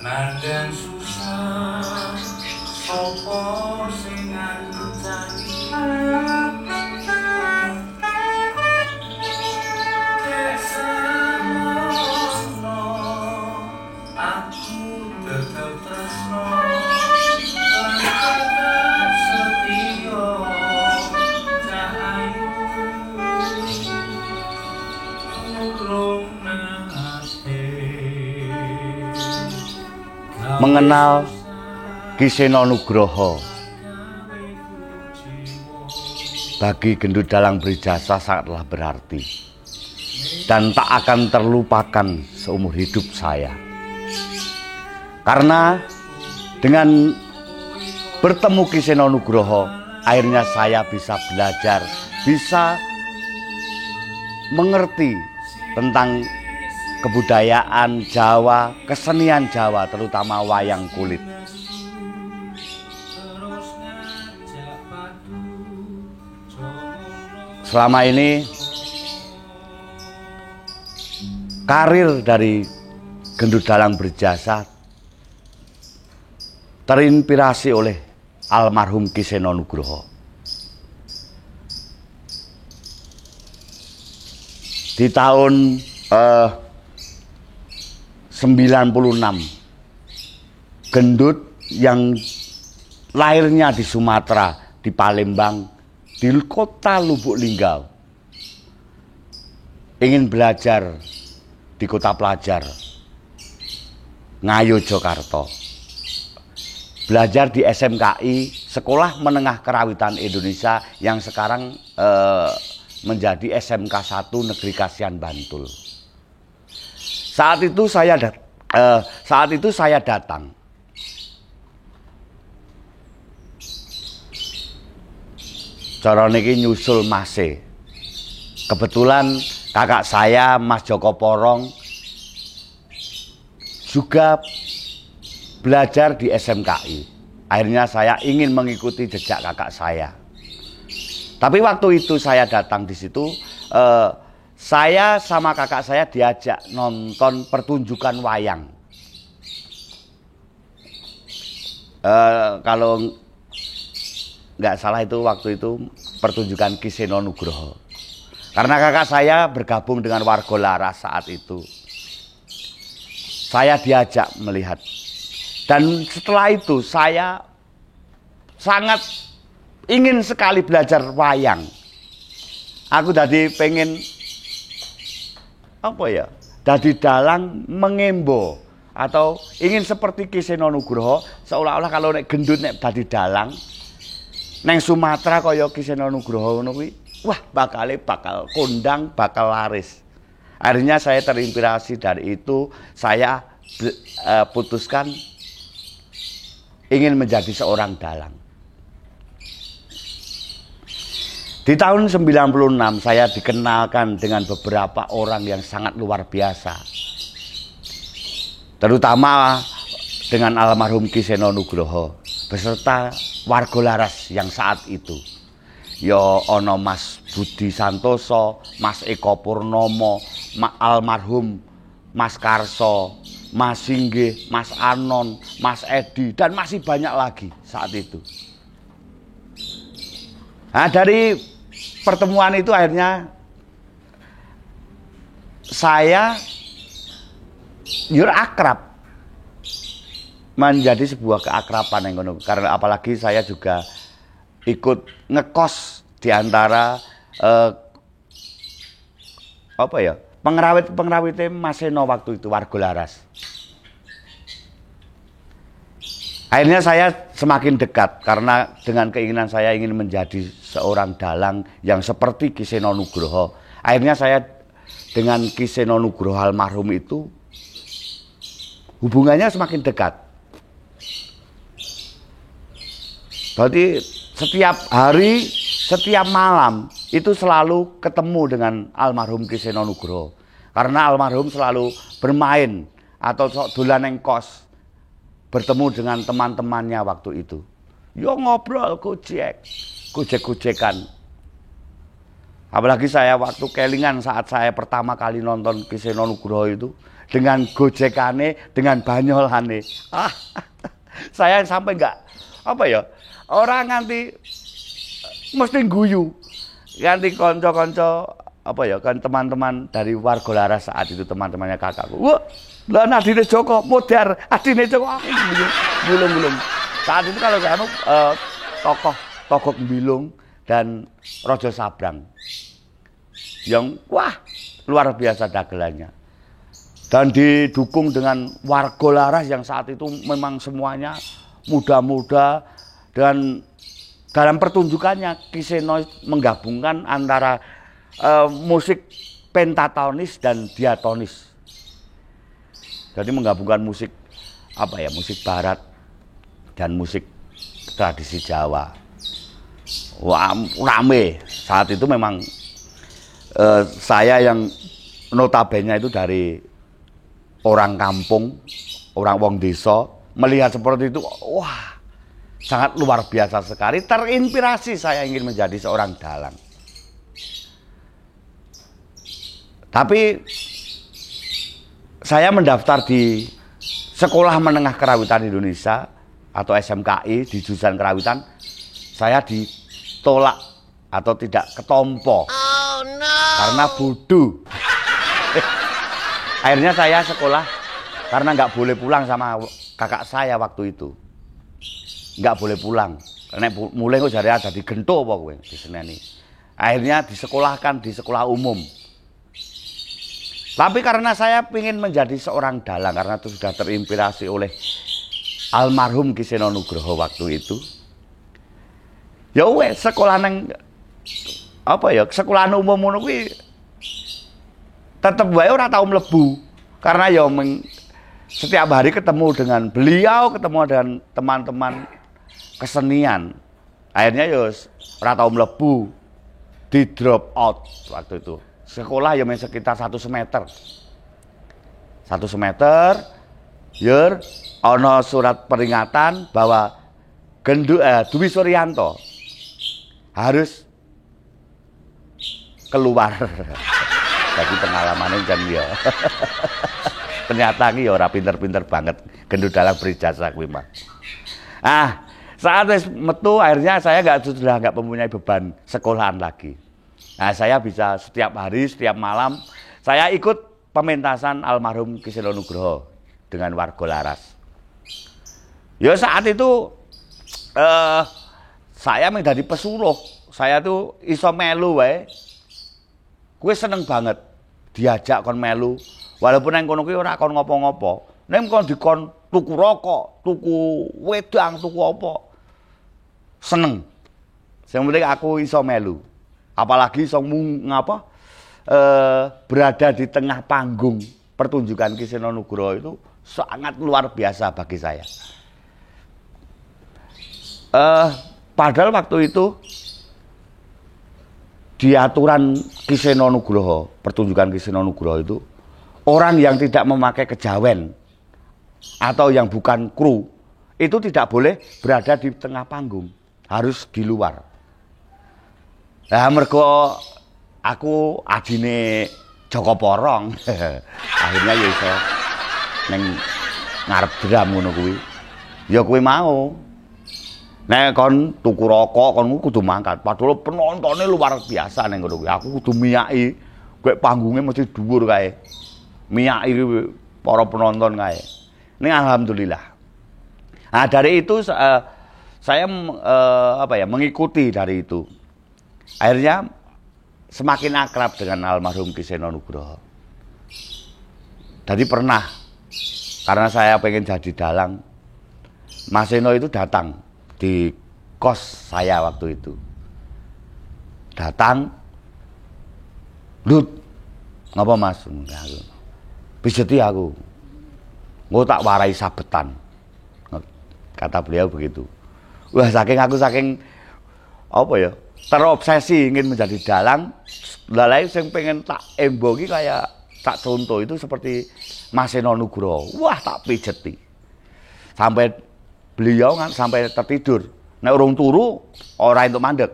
Nadang susah sopo sing ngandutani kesamono aku tetep tresno lan tetep setia cahayu urung nate. Mengenal Ki Seno Nugroho bagi Gendut Dalang Brijasa sangatlah berarti dan tak akan terlupakan seumur hidup saya. Karena dengan bertemu Ki Seno Nugroho, akhirnya saya bisa belajar, bisa mengerti tentang kebudayaan Jawa, kesenian Jawa, terutama wayang kulit. Selama ini karir dari Gendut Dalang Brijasa terinspirasi oleh almarhum Ki Seno Nugroho. Di tahun 96, Gendut yang lahirnya di Sumatera, di Palembang, di kota Lubuk Linggau, ingin belajar di kota pelajar Ngayo Jakarta, belajar di SMKI, Sekolah Menengah Kerawitan Indonesia, yang sekarang menjadi SMK 1 Negeri Kasihan Bantul. Saat itu saya datang. Cara niki nyusul Mase. Kebetulan kakak saya Mas Joko Porong juga belajar di SMKI. Akhirnya saya ingin mengikuti jejak kakak saya. Tapi waktu itu saya datang di situ, saya sama kakak saya diajak nonton pertunjukan wayang. Kalau nggak salah itu waktu itu pertunjukan Ki Seno Nugroho. Karena kakak saya bergabung dengan Warga Laras saat itu, saya diajak melihat. Dan setelah itu saya sangat ingin sekali belajar wayang. Aku tadi pengen dadi dalang mengembo, atau ingin seperti Ki Seno Nugroho, seolah-olah kalau nek gendut nek dadi dalang neng Sumatera kaya Ki Seno Nugroho ngono kuwi, wah bakal kondang, bakal laris. Akhirnya saya terinspirasi dari itu, saya putuskan ingin menjadi seorang dalang. Di tahun 96 saya dikenalkan dengan beberapa orang yang sangat luar biasa. Terutama dengan almarhum Ki Seno Nugroho beserta Warga Laras yang saat itu. Ya ono Mas Budi Santoso, Mas Eko Purnomo, almarhum Mas Karso, Mas Singgih, Mas Anon, Mas Edi, dan masih banyak lagi saat itu. Nah, dari pertemuan itu akhirnya saya akrab, menjadi sebuah keakraban yang ngono. Karena apalagi saya juga ikut ngekos di antara pengrawit-pengrawitnya Mas Seno waktu itu, Warga Laras. Akhirnya saya semakin dekat karena dengan keinginan saya ingin menjadi seorang dalang yang seperti Ki Seno Nugroho. Akhirnya saya dengan Ki Seno Nugroho almarhum itu hubungannya semakin dekat. Berarti setiap hari, setiap malam itu selalu ketemu dengan almarhum Ki Seno Nugroho. Karena almarhum selalu bermain atau dolan neng kos, bertemu dengan teman-temannya waktu itu. Yo ngobrol, kucek-kucekan. Apalagi saya waktu kelingan saat saya pertama kali nonton Ki Seno Nugroho itu dengan gojekane, dengan banyolane. Saya sampai enggak apa ya? Orang nganti mesti guyu. Nganti kanca-kanca apa ya kan teman-teman dari warga Laras saat itu teman-temannya kakakku. Wah, lah adine Joko modar, adine Joko aku gulung-gulung. Saat itu kalau tokoh Mbilung dan Raja Sabrang yang wah luar biasa dagelannya dan didukung dengan warga Laras yang saat itu memang semuanya muda-muda dan dalam pertunjukannya Ki Seno menggabungkan antara musik pentatonis dan diatonis. Jadi menggabungkan musik apa ya, musik barat dan musik tradisi Jawa. Wah, rame. Saat itu memang saya yang notabene itu dari orang kampung, orang wong desa, melihat seperti itu, wah, sangat luar biasa sekali. Terinspirasi saya ingin menjadi seorang dalang. Tapi saya mendaftar di Sekolah Menengah Kerawitan Indonesia atau SMKI di jurusan kerawitan. Saya ditolak atau tidak ketompo. Oh, no. Karena bodoh. Akhirnya saya sekolah karena nggak boleh pulang sama kakak saya waktu itu. Nggak boleh pulang. Karena mulai kok jare ada di gento apa kowe di Seneni. Akhirnya disekolahkan di sekolah umum. Tapi karena saya ingin menjadi seorang dalang karena itu sudah terinspirasi oleh almarhum Ki Seno Nugroho waktu itu. Ya wes sekolah nang apa ya, sekolahan umum ngono kuwi tetep wae ora tau mlebu. Karena ya setiap hari ketemu dengan beliau, ketemu dengan teman-teman kesenian. Akhirnya ya ora tau mlebu. Di drop out waktu itu. Sekolah ya sekitar 1 semester. 1 semester, ya ana surat peringatan bahwa Dwi Suryanto harus keluar. Jadi pengalamannya kan ya. Ternyata iki ya ora pinter-pinter banget, gendut dalang berijazah kuwi mah. Saat metu akhirnya saya sudah nggak mempunyai beban sekolahan lagi. Nah, saya bisa setiap hari, setiap malam, saya ikut pementasan almarhum Ki Seno Nugroho dengan warga Laras. Ya saat itu saya menjadi pesuruh, saya tuh iso melu wae. Kuwi seneng banget diajak kon melu, walaupun nang kono kuwi ora kon ngopo-ngopo. Ning kon dikon tuku rokok, tuku wedang, tuku apa. Seneng. Sing penting aku iso melu. Apalagi berada di tengah panggung pertunjukan Ki Seno Nugroho itu sangat luar biasa bagi saya. Padahal waktu itu di aturan Ki Seno Nugroho, pertunjukan Ki Seno Nugroho itu orang yang tidak memakai kejawen atau yang bukan kru itu tidak boleh berada di tengah panggung, harus di luar. Lah mergo aku adine Joko Porong. Akhirnya ya iso ning ngarep dram ngono kuwi. Ya kuwi mau. Nek kon tuku rokok kon kudu mangkat. Padahal penontonnya luar biasa ning ngono kuwi. Aku kudu miyaki, kowe panggunge mesti dhuwur kae. Miyaki para penonton kae. Ning alhamdulillah. Nah, dari itu saya mengikuti dari itu. Akhirnya semakin akrab dengan almarhum Ki Seno Nugroho. Jadi pernah, karena saya pengen jadi dalang, Mas Seno itu datang di kos saya waktu itu. Datang, Lut, ngapa Mas? Pijeti aku, gue tak warai sabetan, kata beliau begitu. Wah, saking apa ya? Terobsesi ingin menjadi dalang, lalai yang pengen tak embongi kayak tak contoh itu seperti Mas Seno Nugroho. Wah, tak pijeti. Sampai beliau kan sampai tertidur. Nek urung turu ora entuk mandek.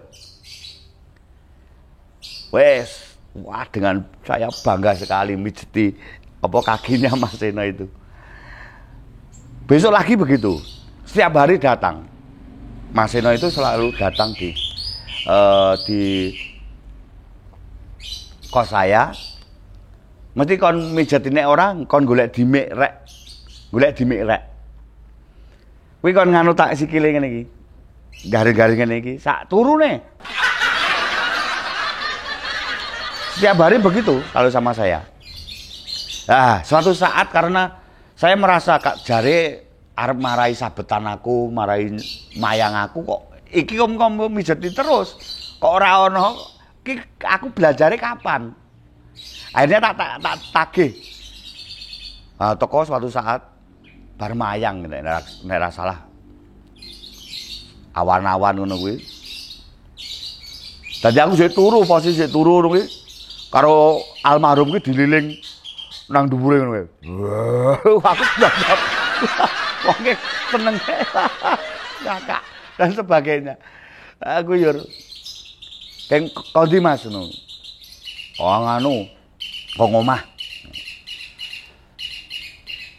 Wes, wah dengan saya bangga sekali mijeti apa kakinya Mas Seno itu. Besok lagi begitu. Setiap hari datang. Mas Seno itu selalu datang di kos saya. Mesti kon mijetine orang, kon golek dimik rek. Golek dimik rek. Kuwi kon nganu tak sikile ngene iki. Garing-garing ngene iki, sak turune. Setiap hari begitu kalau sama saya. Nah, suatu saat karena saya merasa Kak jare arep marahi sabetan aku, marahi mayang aku kok iki kom mijeti terus. Kok ora ono iki aku belajare kapan? Akhirnya tak tagih. Toko suatu saat bar mayang nek salah. Awan-awan ngono kuwi. Dadi aku sik turu, posisi sik turu ngono kuwi. Karo almarhum kuwi dililing nang dhuwure ngono kuwi. Aku belajar. Wong seneng. Kakak dan sebagainya. Aku yo keng kondi Mas ngono. Oh nganu kok omah.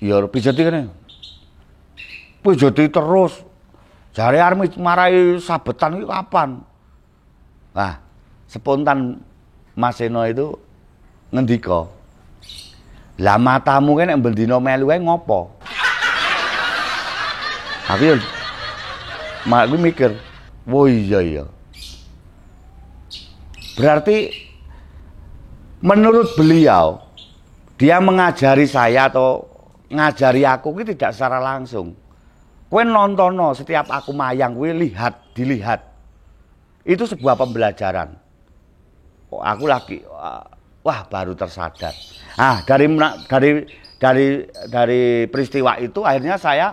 Ya pijeti kene. Pijeti terus. Jare arep marahi sabetan iki kapan? Nah, spontan Mas Seno itu ngendika. Lah matamu kene nek bendina melu ae ngopo? Aku yo mak mikir, "Oh iya. Berarti menurut beliau dia mengajari saya atau ngajari aku itu tidak secara langsung. Kowe nontono setiap aku mayang kowe dilihat. Itu sebuah pembelajaran. Oh, aku lagi wah baru tersadar. Ah, dari peristiwa itu akhirnya saya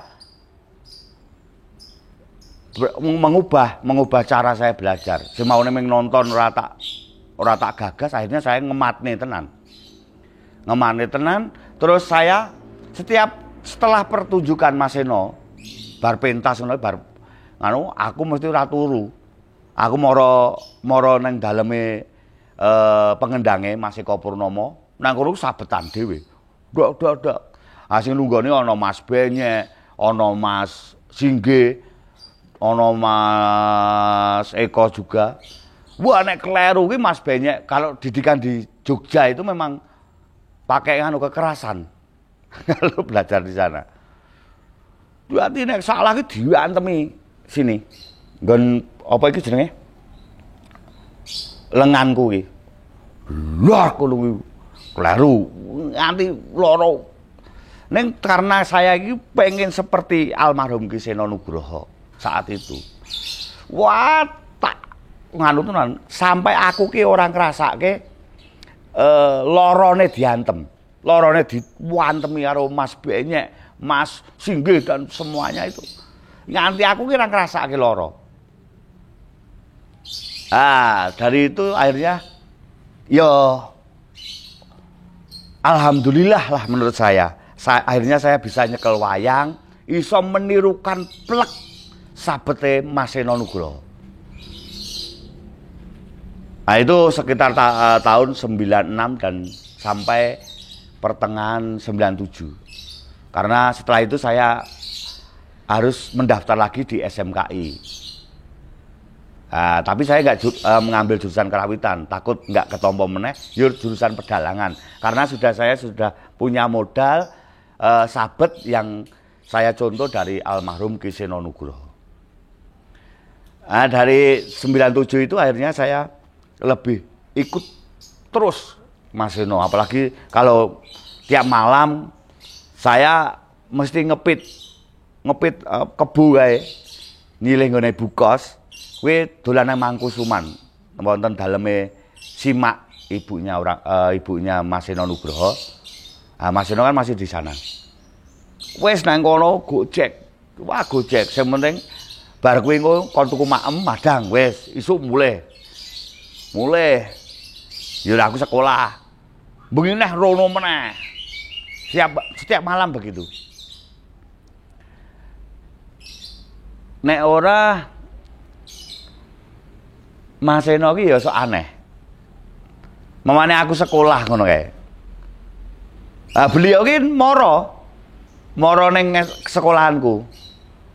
mengubah cara saya belajar. Semaune mung nonton ora tak gagas, akhirnya saya ngematne tenan. Terus saya setelah pertunjukan Mas Seno bar pentas ngono bar nganu aku mesti ora turu. Aku moro nang daleme pengendange Mas Eko Purnomo nang kono sabetan dhewe. Dok. Sing lunggone ana Mas Benyek, ana Mas Singge, ana Mas Eko juga. Wah nek kleru kuwi Mas Benyek kalau didikan di Jogja itu memang pakai anu kekerasan. Kalau belajar di sana. Berarti nek salah ki diantemi sini. Nggon apa iki jenenge? Lenganku ki. Lah kuwi kleru nganti loro. Ning karena saya iki pengen seperti almarhum Ki Seno Nugroho saat itu. Wah, tak nganu tenan sampai aku ki ora ngrasake lorone diantem. Lorone diwantemi karo Mas Benyek, Mas Singge dan semuanya itu. Nganti aku kira ngerasake loro. Dari itu akhirnya alhamdulillah lah menurut saya. Akhirnya saya bisa nyekel wayang, iso menirukan plek sabete Mas Seno Nugroho. Nah itu sekitar tahun 96 dan sampai pertengahan 97. Karena setelah itu saya harus mendaftar lagi di SMKI. Tapi saya nggak mengambil jurusan kerawitan, takut nggak ketompo meneh, jurusan pedalangan. Karena saya sudah punya modal sabet yang saya contoh dari almarhum Ki Seno Nugroho. Dari 97 itu akhirnya saya lebih ikut terus Mas Seno, apalagi kalau tiap malam saya mesti ngepit kebu kae nyilih nggone bukos kuwi dolanan Mangkusuman wonten daleme Simak ibunya Mas Seno Nugroho. Mas Seno kan masih di sana. Wis nang kono gojek. Wah gojek sing penting bar kuwi engko kon tuku maem madang wis isuk mulih. Ya aku sekolah. Bengi neh rono meneh. Setiap malam begitu. Nek ora Mas Seno ki ya sok aneh. Mamane aku sekolah ngono kae. Beliau ki moro ning sekolahanku.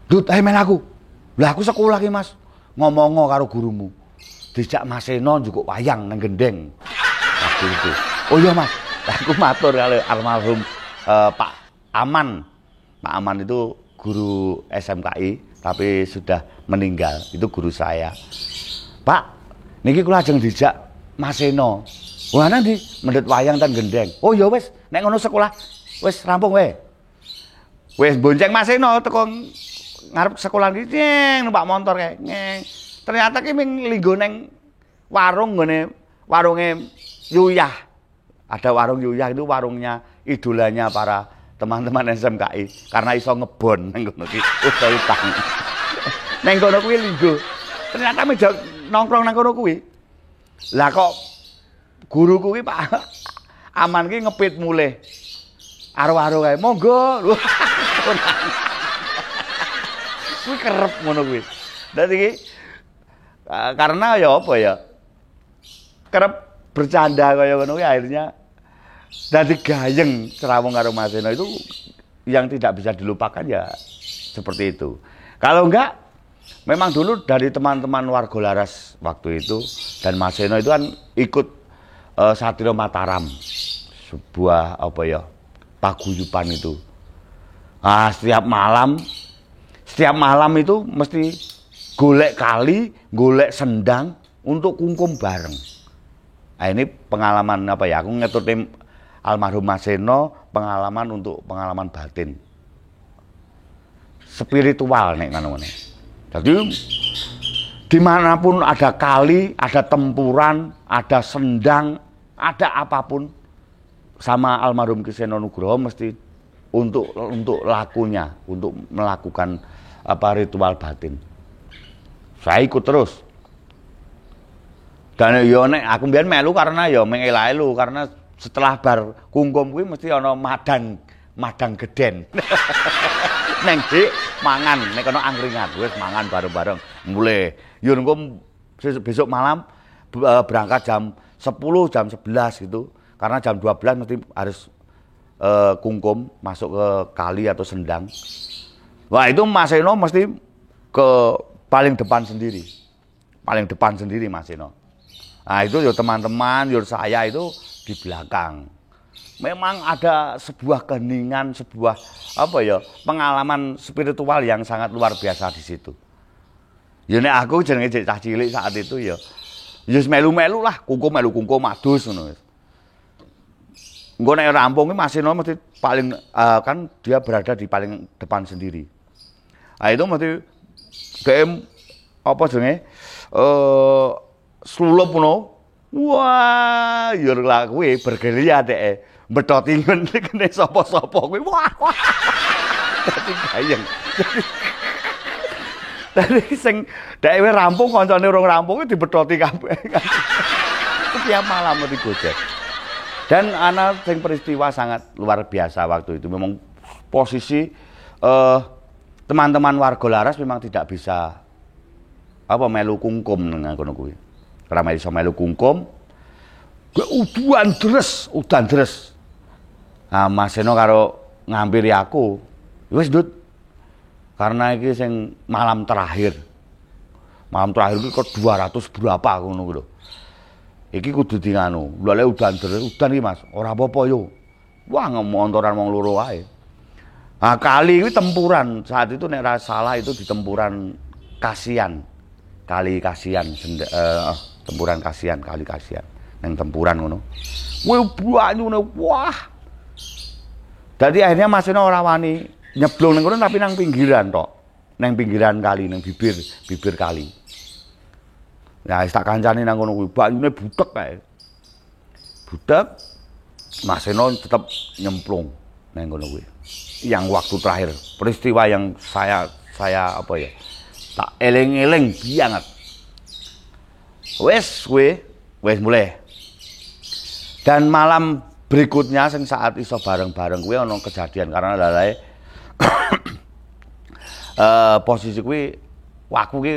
Dut, ayo mel aku. Lah aku sekolah ki Mas. Ngomong karo gurumu. Dijak Mas Seno njukuk wayang nang gendeng. Waktu itu. Oh iya Mas. Aku matur karo almarhum Pak Aman. Pak Aman itu guru SMKI tapi sudah meninggal. Itu guru saya. Pak, niki kula ajeng dijak Mas Seno. Wah nanti mendet wayang tan gendeng. Oh iya wis, nek ngono sekolah wis rampung wae. Wis bonceng Mas Seno teko ngarep sekolah iki numpak motor kae. Ternyata ki ming linggo ning warung nggone warunge Yuyah. Ada warung Yuyah itu warungnya idolanya para teman-teman SMKI karena iso ngebon nang ngono ki utang. Nang kono kuwi linggo. Ternyata meja nongkrong nang kono kuwi. Lah kok guruku ki Pak Aman ki ngepit mulih. Aro-aro kae. Monggo. Kuwi kerep ngono kuwi. Dadi ki karena ya apa ya? Kerep bercanda kaya ngono kuwi akhirnya dadi gayeng cerawung karo Mas Seno itu yang tidak bisa dilupakan ya seperti itu. Kalau enggak memang dulu dari teman-teman warga Laras waktu itu dan Mas Seno itu kan ikut Satrio Mataram, sebuah apa ya paguyuban itu. Nah, setiap malam itu mesti golek kali, golek sendang untuk kungkum bareng. Nah, ini pengalaman apa ya? Aku ngetutin almarhum Mas Seno pengalaman untuk pengalaman batin, spiritual nek ngono. Jadi dimanapun ada kali, ada tempuran, ada sendang, ada apapun sama almarhum Ki Seno Nugroho mesti untuk lakunya, untuk melakukan apa ritual batin. Saya ikut terus. Dan yo nek aku mbiyen melu karena yo mengelaelu karena setelah bar kungkum kuwi mesti ana madang geden. Neng dik mangan nek ana angkringan wis mangan bareng-bareng mulai yo engko besok malam berangkat jam 10 jam 11 gitu karena jam 12 mesti harus kungkum masuk ke kali atau sendang. Wah itu Mas Seno mesti ke paling depan sendiri Mas Seno. Nah itu yo teman-teman yo saya itu di belakang. Memang ada sebuah keheningan, sebuah apa ya pengalaman spiritual yang sangat luar biasa di situ. Ya nek aku jenenge cah cilik saat itu ya melu-melu lah, kungkum adus ngono. Engko nek rampung ki Mas Seno mesti paling kan dia berada di paling depan sendiri. Nah itu mesti DM apa jenenge slulup ngono. Wah, ya lah kuwi bergerilya dek. Mbethoti ngene sapa-sapa kuwi. Wah. Dadi gayeng. Dadi sing dhewe rampung kancane urung rampung dibethoti kabeh. Setiap malam mesti gojek. Dan ana sing peristiwa sangat luar biasa waktu itu. Memang posisi teman-teman warga Laras memang tidak bisa apa melu kungkum nang kono kuwi. Karena iso melu kungkum, udan deres. Nah, Mas Seno karo ngampiri aku, wis Dut. Karena iki sing malam terakhir. Malam terakhir iki kok 200 berapa ngono lho. Iki kudu di nganu. Lha udan deres, udan iki Mas, ora apa-apa yo. Wah, ngemontoran wong loro wae. Nah, kali iki tempuran. Saat itu nek ora salah itu di tempuran Kasian. Kali Kasian, tempuran Kasian, kali Kasian. Nang tempuran ngono. Wih, banyune wah. Dadi akhirnya Mas Seno ora wani nyeblong nang kono tapi nang pinggiran tok. Nang pinggiran kali, nang bibir kali. Ya wis tak kancani nang kono kuwi, banyune butek kae. Butek Mas Seno tetep nyemplung nang kono kuwi. Yang waktu terakhir, peristiwa yang saya apa ya? Tak eling-eling banget. Wes mulai. Dan malam berikutnya sing saat iso bareng-bareng kuwi ana kejadian karena lalae posisi kuwi aku ki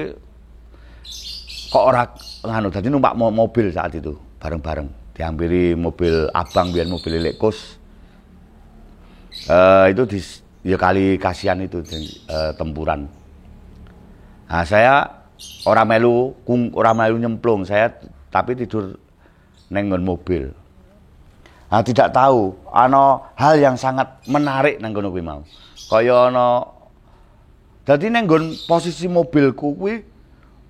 kok ora nganu dadi numpak mobil saat itu bareng-bareng dihampiri mobil abang biyen mobil Lexus Itu di ya kali Kasihan itu Tempuran. Nah, saya ora melu nyemplung, saya tapi tidur neng nggon mobil. Nah, tidak tahu ana hal yang sangat menarik nang kono kuwi mau. Kaya ana dadi neng nggon posisi mobilku kuwi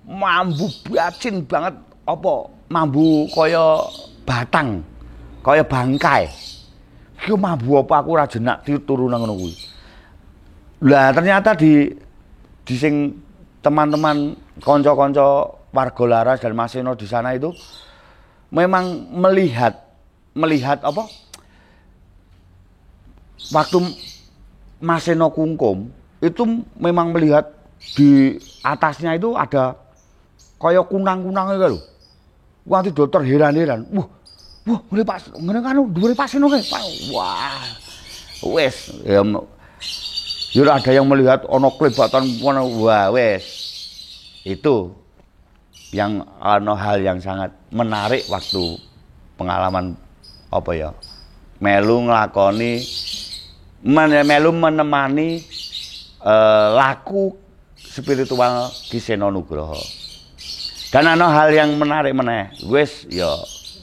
mambu bacin banget apa mambu kaya batang, kaya bangkai. Ki mambu apa aku ora jenak turu nang ngono kuwi. Lah ternyata di sing teman-teman kanca-kanca warga laras dan Mas Eno di sana itu memang melihat apa waktu Mas Eno kungkum itu memang melihat di atasnya itu ada kaya kunang-kunang itu lho. Wanti dokter heran-heran. Wah, ngene Pak, ngene kan dhuwure Pak Seno kae. Wah. Wes, ya ada yang melihat ono klebatan wah wes. Itu yang hal yang sangat menarik waktu pengalaman apa ya? Melu menemani laku spiritual Ki Seno Nugroho. Dan ana hal yang menarik meneh. Wis ya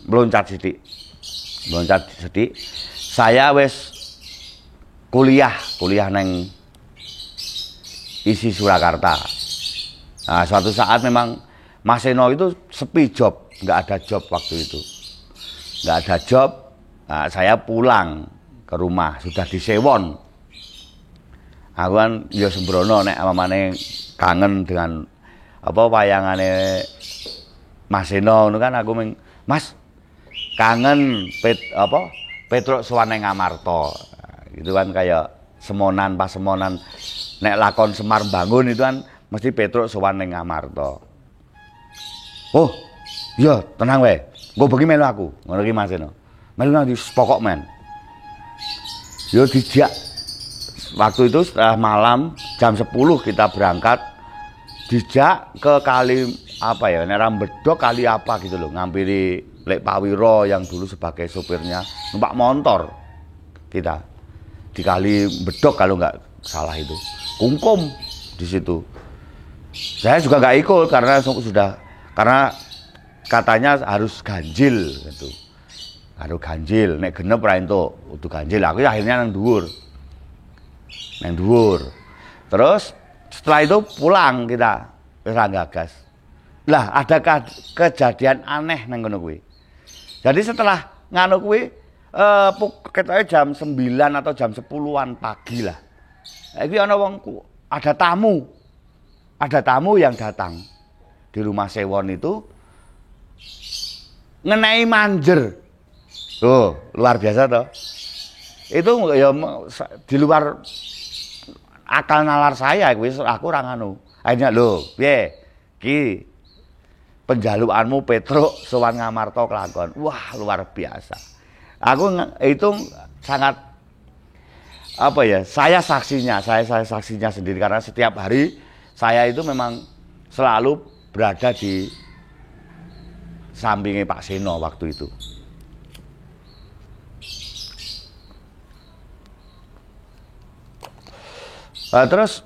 meloncat sithik. Saya wis kuliah neng isi Surakarta. Nah, suatu saat memang Mas Seno itu sepi job, nggak ada job waktu itu. Nggak ada job, nah, saya pulang ke rumah, sudah disewon. Aku kan ya sembrono nek amane kangen dengan apa wayangane Mas Seno ngono kan aku Mas kangen Petruk Sowan Ngamarta. Itu kan kayak pas semonan nek lakon Semar Bangun itu kan mesti Petruk Sowan Ngamarta. Oh, iya tenang wae. Engko bengi melu aku, ngono ki Mas Seno. Melu nang pokok men. Yo dijak. Waktu itu setelah malam jam 10 kita berangkat dijak ke kali apa ya, nek Bedok kali apa gitu loh, ngampiri Lek Pawiro yang dulu sebagai sopirnya numpak motor kita di kali Bedok kalau nggak salah itu kungkum di situ. Saya juga nggak ikut karena katanya harus ganjil gitu, harus ganjil nek genep ra entuk kudu ganjil. Aku akhirnya nang dhuwur. Terus setelah itu pulang kita wis gagas. Lah ada kejadian aneh nang ngono kuwi. Jadi setelah nganu kuwi ketoke jam 9 atau jam 10-an pagi lah. Iki ana ada tamu yang datang di rumah sewon itu ngenai manjer. Tuh, luar biasa toh. Itu ya di luar akal nalar saya kuwi aku ora nganu. Akhirnya lho, piye? Ki penjalukanmu Petruk Sowan Ngamarta kelakon. Wah, luar biasa. Aku itu sangat apa ya? Saya saksinya sendiri karena setiap hari saya itu memang selalu berada di sampingnya Pak Seno waktu itu. Terus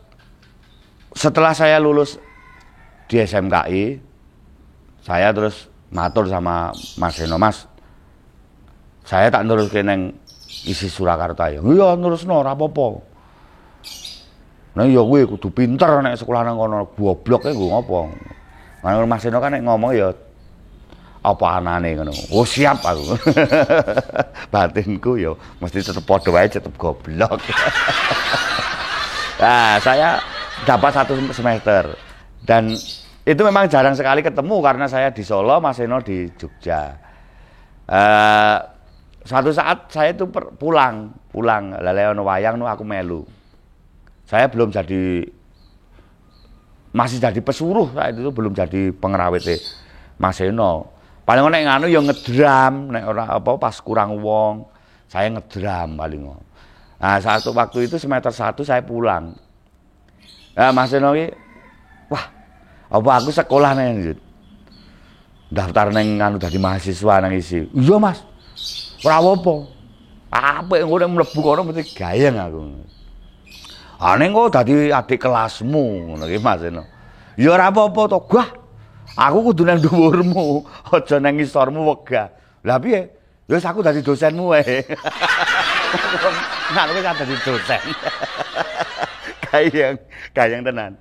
setelah saya lulus di SMKI, saya terus matur sama Mas Seno, Mas, saya tak nuruske neng isi Surakarta ya. Iya nurusno ora apa-apa. Nah ya kuwi kudu pinter nek sekolah nang kono, goblok e nggo ngopo. Karena Mas Seno kan nek ngomong ya apa anane ngono. Oh siap aku. Batinku ya mesti tetep padha wae tetep goblok. Nah, saya dapat 1 semester dan itu memang jarang sekali ketemu karena saya di Solo, Mas Seno di Jogja. Suatu saat saya itu pulang, lele ono wayang aku melu. Saya belum masih jadi pesuruh saat itu, belum jadi pengerawite Mas Seno. Paling nek nganu ya ngedram, nek ora apa pas kurang wong, saya ngedram paling. Nah, waktu itu semester 1 saya pulang. Nah, Mas Seno ki, wah, apa aku sekolah nih, daftar neng anu dadi mahasiswa nang isi. Iya Mas, ora apa. Apik engko nek mlebu kono mesti gayeng aku. Ning kok dadi adik kelasmu ngono ki Mas Eno. Ya ora apa-apa to, Gah. Aku kudu nang dhuwurmu, aja nang ngisormu wegah. Lah piye? Ya wis aku dadi dosenmu wae. Nah, kowe kan dadi dosen. Gayeng tenan.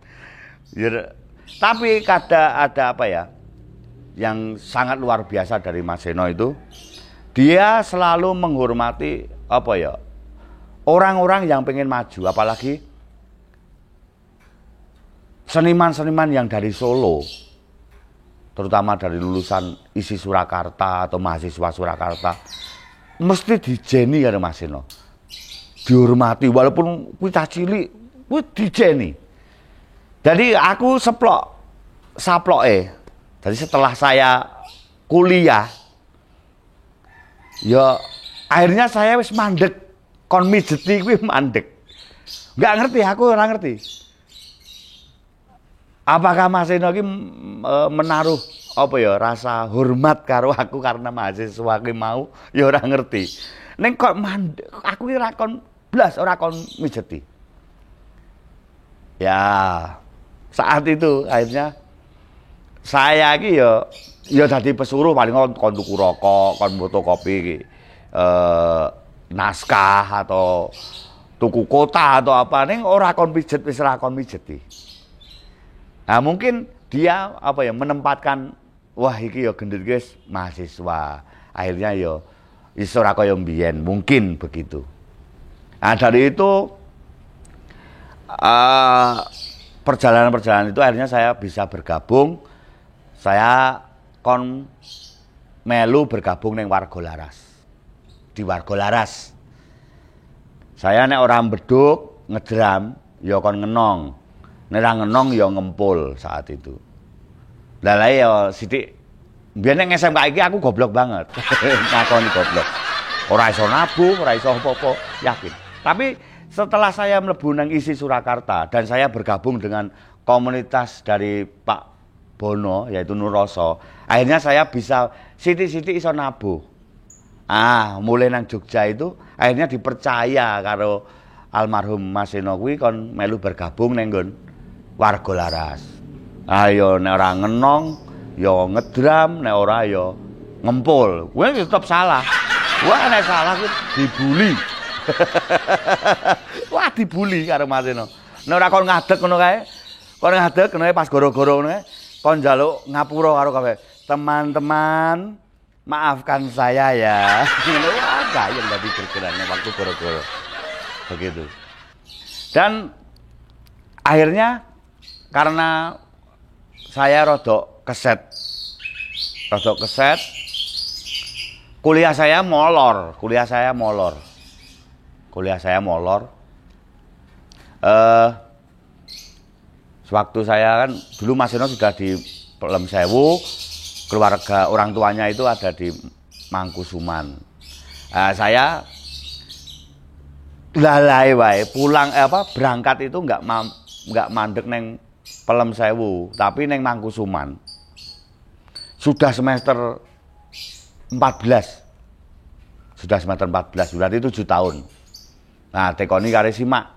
Ya, tapi ada apa ya? Yang sangat luar biasa dari Mas Eno itu, dia selalu menghormati apa ya? Orang-orang yang pengen maju, apalagi seniman-seniman yang dari Solo, terutama dari lulusan ISI Surakarta atau mahasiswa Surakarta, mesti dijeni karo Mas Eno. Dihormati walaupun kuwi cah cilik, kuwi dijeni. Jadi aku saploke. Jadi setelah saya kuliah, ya akhirnya saya wis mandek, kon mijeti kuwi mandek. Enggak ngerti, aku ora ngerti. Apakah Mas Eno iki menaruh apa ya rasa hormat karo aku karena mahasiswa ki mau ya ora ngerti. Ning kok mandek, aku ki ora kon blas, ora kon mijeti. Ya, saat itu akhirnya saya ki ya dadi pesuruh paling kon tuku rokok, kon fotokopi naskah atau tuku kota atau apa ning ora kon pijet wis ora kon mijeti. Nah, mungkin dia apa ya menempatkan wah iki ya gendut guys mahasiswa. Akhirnya ya iso ora kaya mbiyen, mungkin begitu. Nah, dari itu perjalanan-perjalanan itu akhirnya saya bisa bergabung. Saya kon melu bergabung ning Warga Laras. Di Warga Laras. Saya nek ora mbeduk, ngedram, ya kon ngenong. Nek ora ngenong ya ngempul saat itu. Lah ya sithik mbiyen nek SMK iki aku goblok banget. Ngakoni goblok. Ora iso nabuh, ora iso apa-apa, yakin. Tapi setelah saya mlebu nang ISI Surakarta dan saya bergabung dengan komunitas dari Pak Bono yaitu Nuroso, akhirnya saya bisa sithik-sithik iso nabuh. Mulai nang Jogja itu akhirnya dipercaya karo almarhum Mas Eno kuwi kon melu bergabung ning nggon Warga Laras. Ayo nek ora ngenong ya ngedram, nek ora ya ngempul. Kuwi tetep salah. Wah nek salah kuwi dibuli. Wah dibuli karo Mas Eno. Nek ora kon ngadeg ngono kae. Kon ngadeg kene pas goro-goro ngono kae. Kon njaluk ngapura karo kabeh. Teman-teman, maafkan saya ya. Wah, gayeng dadi bergeraknya waktu goro-goro. Begitu. Dan akhirnya karena saya rodok keset, kuliah saya molor. Sewaktu saya kan dulu Mas Eno sudah di Pelem Sewu, keluarga orang tuanya itu ada di Mangkusuman. Saya lalai wae pulang berangkat itu nggak mandek neng Pelem Sewu, tapi neng Mangkusuman. Sudah semester 14. Berarti 7 tahun. Nah, tekoni kare simak.